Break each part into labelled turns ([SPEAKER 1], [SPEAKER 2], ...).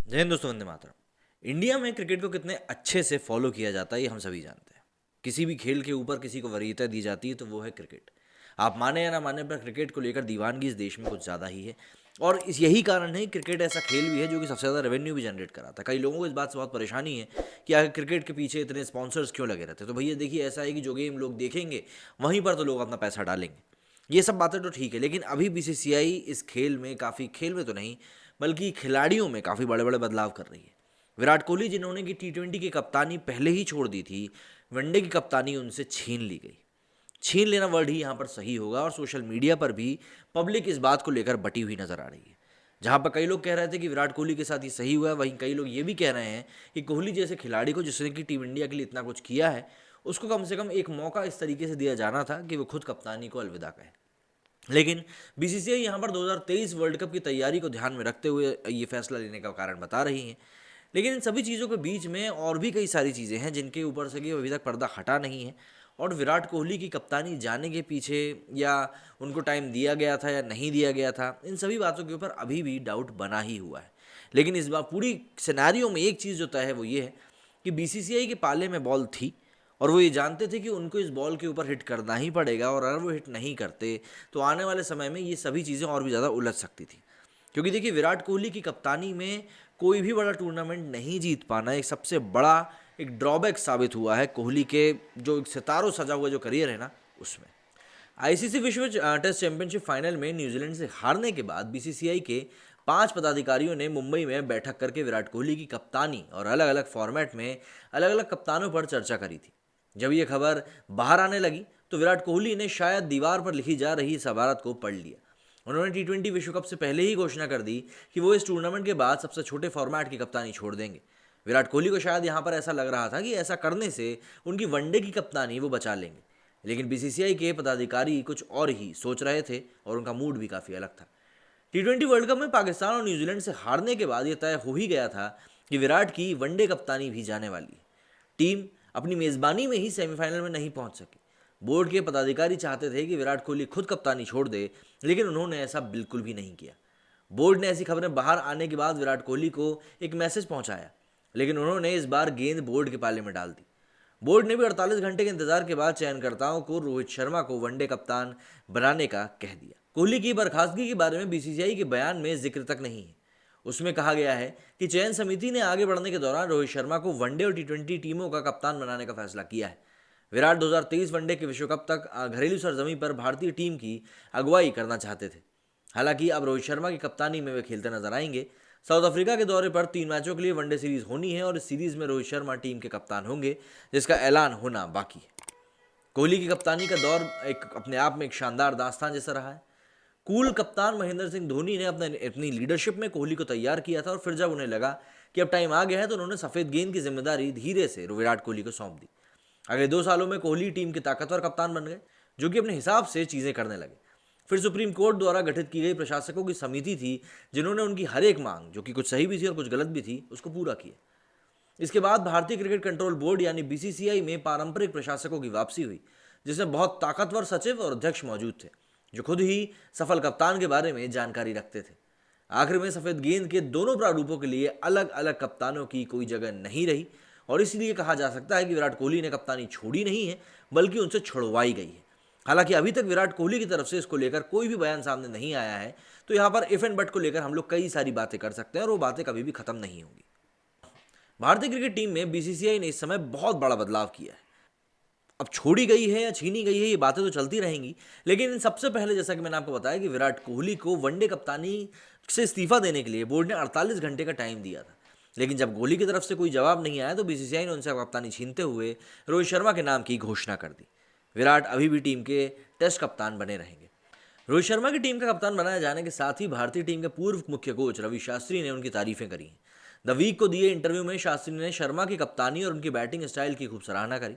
[SPEAKER 1] जय हिंद दोस्तों, वंदे मातरम। इंडिया में क्रिकेट को कितने अच्छे से फॉलो किया जाता है ये हम सभी जानते हैं। किसी भी खेल के ऊपर किसी को वरीयता दी जाती है तो वो है क्रिकेट। आप माने या ना माने पर क्रिकेट को लेकर दीवानगी इस देश में कुछ ज़्यादा ही है। और इस यही कारण है कि क्रिकेट ऐसा खेल भी है जो कि सबसे ज़्यादा रेवेन्यू भी जनरेट कराता है। कई लोगों को इस बात से बहुत परेशानी है कि आखिर क्रिकेट के पीछे इतने स्पॉन्सर्स क्यों लगे रहते हैं। तो भैया देखिए, ऐसा है कि जो गेम लोग देखेंगे वहीं पर तो लोग अपना पैसा डालेंगे। ये सब बातें तो ठीक है, लेकिन अभी बीसीसीआई इस खेल में काफ़ी, खेल में तो नहीं बल्कि खिलाड़ियों में काफ़ी बड़े बड़े बदलाव कर रही है। विराट कोहली जिन्होंने कि टी20 की कप्तानी पहले ही छोड़ दी थी, वनडे की कप्तानी उनसे छीन ली गई। छीन लेना वर्ड ही यहाँ पर सही होगा। और सोशल मीडिया पर भी पब्लिक इस बात को लेकर बटी हुई नजर आ रही है। जहाँ पर कई लोग कह रहे थे कि विराट कोहली के साथ ये सही हुआ है, वहीं कई लोग ये भी कह रहे हैं कि कोहली जैसे खिलाड़ी को, जिसने कि टीम इंडिया के लिए इतना कुछ किया है, उसको कम से कम एक मौका इस तरीके से दिया जाना था कि वो खुद कप्तानी को अलविदा कहे। लेकिन बीसीसीआई यहाँ पर 2023 वर्ल्ड कप की तैयारी को ध्यान में रखते हुए ये फैसला लेने का कारण बता रही है। लेकिन इन सभी चीज़ों के बीच में और भी कई सारी चीज़ें हैं जिनके ऊपर से कि अभी तक पर्दा हटा नहीं है। और विराट कोहली की कप्तानी जाने के पीछे, या उनको टाइम दिया गया था या नहीं दिया गया था, इन सभी बातों के ऊपर अभी भी डाउट बना ही हुआ है। लेकिन इस बार पूरी सिनेरियो में एक चीज़ जो तय है वो ये है कि बीसीसीआई के पाले में बॉल थी और वो ये जानते थे कि उनको इस बॉल के ऊपर हिट करना ही पड़ेगा। और अगर वो हिट नहीं करते तो आने वाले समय में ये सभी चीज़ें और भी ज़्यादा उलझ सकती थी। क्योंकि देखिए, विराट कोहली की कप्तानी में कोई भी बड़ा टूर्नामेंट नहीं जीत पाना एक सबसे बड़ा एक ड्रॉबैक साबित हुआ है कोहली के जो एक सितारों सजा हुआ जो करियर है ना, उसमें। आईसीसी विश्व टेस्ट चैंपियनशिप फाइनल में न्यूजीलैंड से हारने के बाद बीसीसीआई के 5 पदाधिकारियों ने मुंबई में बैठक करके विराट कोहली की कप्तानी और अलग अलग फॉर्मेट में अलग अलग कप्तानों पर चर्चा करी थी। जब ये खबर बाहर आने लगी तो विराट कोहली ने शायद दीवार पर लिखी जा रही इस इबारत को पढ़ लिया। उन्होंने टी20 विश्व कप से पहले ही घोषणा कर दी कि वो इस टूर्नामेंट के बाद सबसे छोटे फॉर्मेट की कप्तानी छोड़ देंगे। विराट कोहली को शायद यहाँ पर ऐसा लग रहा था कि ऐसा करने से उनकी वनडे की कप्तानी वो बचा लेंगे। लेकिन बीसीसीआई के पदाधिकारी कुछ और ही सोच रहे थे और उनका मूड भी काफ़ी अलग था। टी20 वर्ल्ड कप में पाकिस्तान और न्यूजीलैंड से हारने के बाद यह तय हो ही गया था कि विराट की वनडे कप्तानी भी जाने वाली है। टीम अपनी मेज़बानी में ही सेमीफाइनल में नहीं पहुंच सकी। बोर्ड के पदाधिकारी चाहते थे कि विराट कोहली खुद कप्तानी छोड़ दे, लेकिन उन्होंने ऐसा बिल्कुल भी नहीं किया। बोर्ड ने ऐसी खबरें बाहर आने के बाद विराट कोहली को एक मैसेज पहुंचाया, लेकिन उन्होंने इस बार गेंद बोर्ड के पाले में डाल दी। बोर्ड ने भी 48 घंटे के इंतजार के बाद चयनकर्ताओं को रोहित शर्मा को वनडे कप्तान बनाने का कह दिया। कोहली की बर्खास्तगी के बारे में बीसीसीआई के बयान में जिक्र तक नहीं है। उसमें कहा गया है कि चयन समिति ने आगे बढ़ने के दौरान रोहित शर्मा को वनडे और टी20 टीमों का कप्तान बनाने का फैसला किया है। विराट 2023 वनडे के विश्व कप तक घरेलू सरजमी पर भारतीय टीम की अगुवाई करना चाहते थे। हालांकि अब रोहित शर्मा की कप्तानी में वे खेलते नजर आएंगे। साउथ अफ्रीका के दौरे पर 3 मैचों के लिए वनडे सीरीज होनी है और इस सीरीज में रोहित शर्मा टीम के कप्तान होंगे, जिसका ऐलान होना बाकी है। कोहली की कप्तानी का दौर एक अपने आप में एक शानदार दास्तान जैसा रहा है। कूल कप्तान महेंद्र सिंह धोनी ने अपनी लीडरशिप में कोहली को तैयार किया था और फिर जब उन्हें लगा कि अब टाइम आ गया है तो उन्होंने सफ़ेद गेंद की जिम्मेदारी धीरे से विराट कोहली को सौंप दी। अगले 2 सालों में कोहली टीम के ताकतवर कप्तान बन गए, जो कि अपने हिसाब से चीज़ें करने लगे। फिर सुप्रीम कोर्ट द्वारा गठित की गई प्रशासकों की समिति थी, जिन्होंने उनकी हर एक मांग, जो कि कुछ सही भी थी और कुछ गलत भी थी, उसको पूरा किया। इसके बाद भारतीय क्रिकेट कंट्रोल बोर्ड यानी बीसीसीआई में पारंपरिक प्रशासकों की वापसी हुई, जिसमें बहुत ताकतवर सचिव और अध्यक्ष मौजूद थे, जो खुद ही सफल कप्तान के बारे में जानकारी रखते थे। आखिर में सफ़ेद गेंद के दोनों प्रारूपों के लिए अलग अलग कप्तानों की कोई जगह नहीं रही और इसलिए कहा जा सकता है कि विराट कोहली ने कप्तानी छोड़ी नहीं है, बल्कि उनसे छुड़वाई गई है। हालांकि अभी तक विराट कोहली की तरफ से इसको लेकर कोई भी बयान सामने नहीं आया है, तो यहाँ पर इफ एंड बट को लेकर हम लोग कई सारी बातें कर सकते हैं और वो बातें कभी भी खत्म नहीं होंगी। भारतीय क्रिकेट टीम में बीसीसीआई ने इस समय बहुत बड़ा बदलाव किया है। अब छोड़ी गई है या छीनी गई है ये बातें तो चलती रहेंगी, लेकिन इन सबसे पहले जैसा कि मैंने आपको बताया कि विराट कोहली को वनडे कप्तानी से इस्तीफा देने के लिए बोर्ड ने 48 घंटे का टाइम दिया था। लेकिन जब कोहली की तरफ से कोई जवाब नहीं आया तो बीसीसीआई ने उनसे कप्तानी छीनते हुए रोहित शर्मा के नाम की घोषणा कर दी। विराट अभी भी टीम के टेस्ट कप्तान बने रहेंगे। रोहित शर्मा की टीम का कप्तान बनाए जाने के साथ ही भारतीय टीम के पूर्व मुख्य कोच रवि शास्त्री ने उनकी तारीफें करी हैं। द वीक को दिए इंटरव्यू में शास्त्री ने शर्मा की कप्तानी और उनकी बैटिंग स्टाइल की खूब सराहना करी।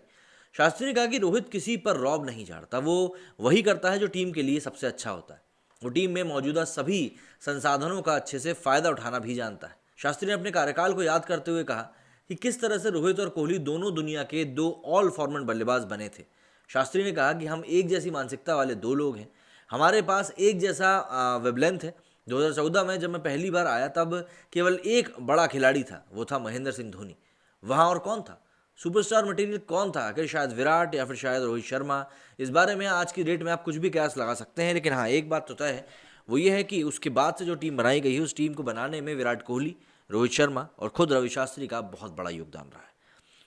[SPEAKER 1] शास्त्री ने कहा कि रोहित किसी पर रौब नहीं झाड़ता, वो वही करता है जो टीम के लिए सबसे अच्छा होता है। वो टीम में मौजूदा सभी संसाधनों का अच्छे से फायदा उठाना भी जानता है। शास्त्री ने अपने कार्यकाल को याद करते हुए कहा कि किस तरह से रोहित और कोहली दोनों दुनिया के 2 ऑल फॉर्मेट बल्लेबाज बने थे। शास्त्री ने कहा कि हम एक जैसी मानसिकता वाले 2 लोग हैं, हमारे पास एक जैसा वेवलेंथ है 2014 में जब मैं पहली बार आया तब केवल एक बड़ा खिलाड़ी था, वो था महेंद्र सिंह धोनी। वहाँ और कौन था, सुपरस्टार मटेरियल कौन था, कि शायद विराट या फिर शायद रोहित शर्मा। इस बारे में आज की डेट में आप कुछ भी कयास लगा सकते हैं, लेकिन हाँ एक बात तो तय है, वो ये है कि उसके बाद से जो टीम बनाई गई है उस टीम को बनाने में विराट कोहली, रोहित शर्मा और खुद रवि शास्त्री का बहुत बड़ा योगदान रहा है।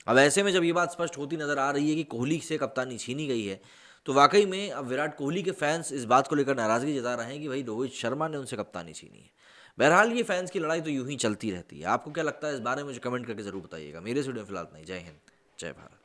[SPEAKER 1] अब ऐसे में जब ये बात स्पष्ट होती नजर आ रही है कि कोहली से कप्तानी छीनी गई है, तो वाकई में अब विराट कोहली के फैंस इस बात को लेकर नाराजगी जता रहे हैं कि भाई रोहित शर्मा ने उनसे कप्तानी छीनी है। बहरहाल ये फैंस की लड़ाई तो यूं ही चलती रहती है। आपको क्या लगता है इस बारे में, मुझे कमेंट करके जरूर बताइएगा। मेरे से वीडियो फिलहाल नहीं। जय हिंद, जय भारत।